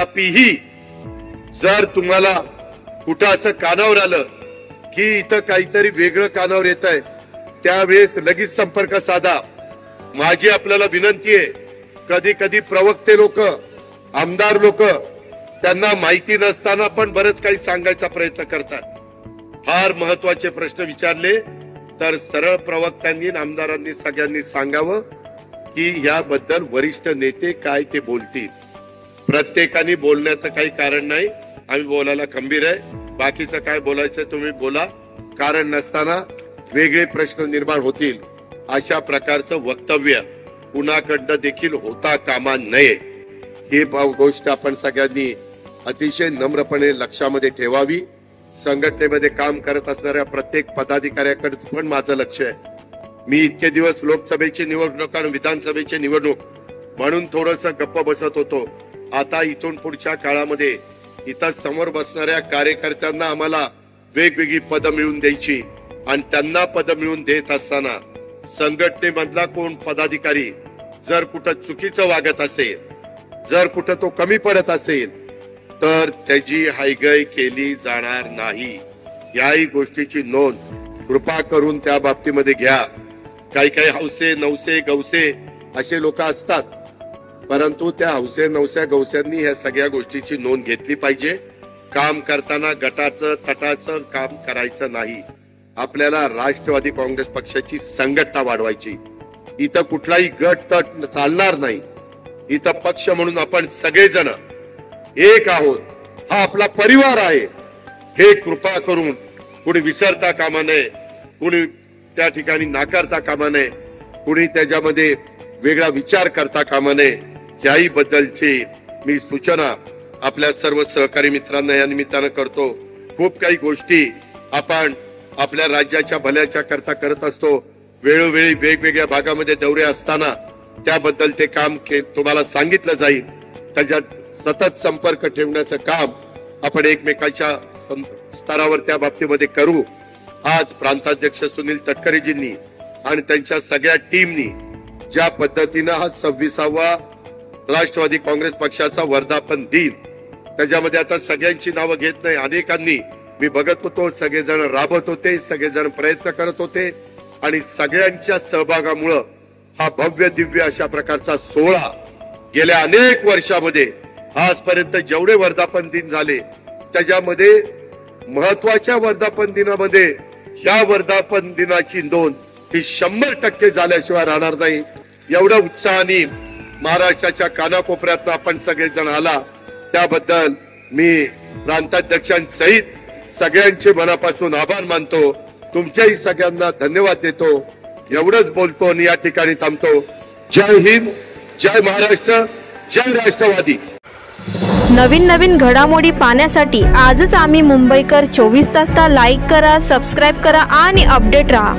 कदापिही जर तुम्हाला कुठं असं कानावर आलं की इथं काहीतरी वेगळं कानावर येत आहे, त्यावेळेस लगेच संपर्क साधा. माझी आपल्याला विनंती आहे, कधी कधी प्रवक्ते लोक, आमदार लोक त्यांना माहिती नसताना पण बरंच काही सांगायचा प्रयत्न करतात. फार महत्वाचे प्रश्न विचारले तर सरळ प्रवक्त्यांनी आमदारांनी सगळ्यांनी सांगावं की याबद्दल वरिष्ठ नेते काय ते बोलतील. प्रत्येकाने बोलण्याचं काही कारण नाही, आम्ही बोलायला खंबीर आहे. बाकीचं काय बोलायचं तुम्ही बोला, कारण नसताना वेगळे प्रश्न निर्माण होतील. अशा प्रकारचं वक्तव्य कुणाकडनं देखील होता कामा नये. ही गोष्ट आपण सगळ्यांनी अतिशय नम्रपणे लक्षामध्ये ठेवावी. संघटनेमध्ये काम करत असणाऱ्या प्रत्येक पदाधिकाऱ्याकडे पण माझं लक्ष आहे. मी इतके दिवस लोकसभेची निवडणूक आणि विधानसभेची निवडणूक म्हणून थोडस गप्प बसत होतो. आता इथून पुढच्या काळामध्ये इथं समोर बसणाऱ्या कार्यकर्त्यांना आम्हाला वेगवेगळी पदं मिळवून द्यायची आणि त्यांना पदं मिळवून देत असताना संघटनेमधला कोण पदाधिकारी जर कुठं चुकीचं वागत असेल, जर कुठं तो कमी पडत असेल तर त्याची हायगय केली जाणार नाही. याही गोष्टीची नोंद कृपा करून त्या बाबतीमध्ये घ्या. काही काही हौसे नवसे गवसे असे लोक असतात, परंतु त्या हौसे नवसे गवस्यांनी ह्या सगळ्या गोष्टीची नोंद घेतली पाहिजे. काम करताना गटाचं तटाचं काम करायचं नाही. आपल्याला राष्ट्रवादी काँग्रेस पक्षाची संघटना वाढवायची. इथं कुठलाही गट तट चालणार नाही. इथं पक्ष म्हणून आपण सगळेजण एक आहोत. हा आपला परिवार आहे. हे कृपा करून कुणी विसरता कामा नये, कुणी त्या ठिकाणी नाकारता कामा नये, कुणी त्याच्यामध्ये वेगळा विचार करता कामा नये. याही बद्दलची मी सूचना आपल्या सर्व सहकारी मित्रांना या निमित्तानं करतो. खूप काही गोष्टी आपण आपल्या राज्याच्या भल्याच्या करता करत असतो. वेळोवेळी वेगवेगळ्या भागामध्ये दौरे असताना त्याबद्दल ते काम तुम्हाला सांगितलं जाईल. त्याच्यात सतत संपर्क ठेवण्याचं काम आपण एकमेकांच्या स्तरावर त्या बाबतीमध्ये करू. आज प्रांताध्यक्ष सुनील तटकरेजींनी आणि त्यांच्या सगळ्या टीमनी ज्या पद्धतीनं हा 26वा राष्ट्रवादी काँग्रेस पक्षाचा वर्धापन दिन, त्याच्यामध्ये आता सगळ्यांची नावं घेत नाही, अनेकांनी मी बघत होतो, सगळेजण राबत होते, सगळेजण प्रयत्न करत होते आणि सगळ्यांच्या सहभागामुळं हा भव्य दिव्य अशा प्रकारचा सोहळा गेल्या अनेक वर्षामध्ये आजपर्यंत जेवढे वर्धापन दिन झाले त्याच्यामध्ये महत्वाच्या वर्धापन दिनामध्ये या वर्धापन दिनाची नोंद ही 100% झाल्याशिवाय राहणार नाही. एवढ्या उत्साहाने महाराष्ट्राच्या कानाकोपऱ्यात आपण सगळेजण आला त्याबद्दल मी प्रांताध्यक्षांसहित सगळ्यांचे मनापासून आभार मानतो. तुमच्याही सगळ्यांना धन्यवाद देतो. एवढंच बोलतो आणि या ठिकाणी थांबतो. जय हिंद, जय महाराष्ट्र, जय राष्ट्रवादी. नवीन घडामोडी पाहण्यासाठी आजच आम्ही मुंबईकर 24 तासला लाईक करा, सबस्क्राईब करा आणि अपडेट रहा.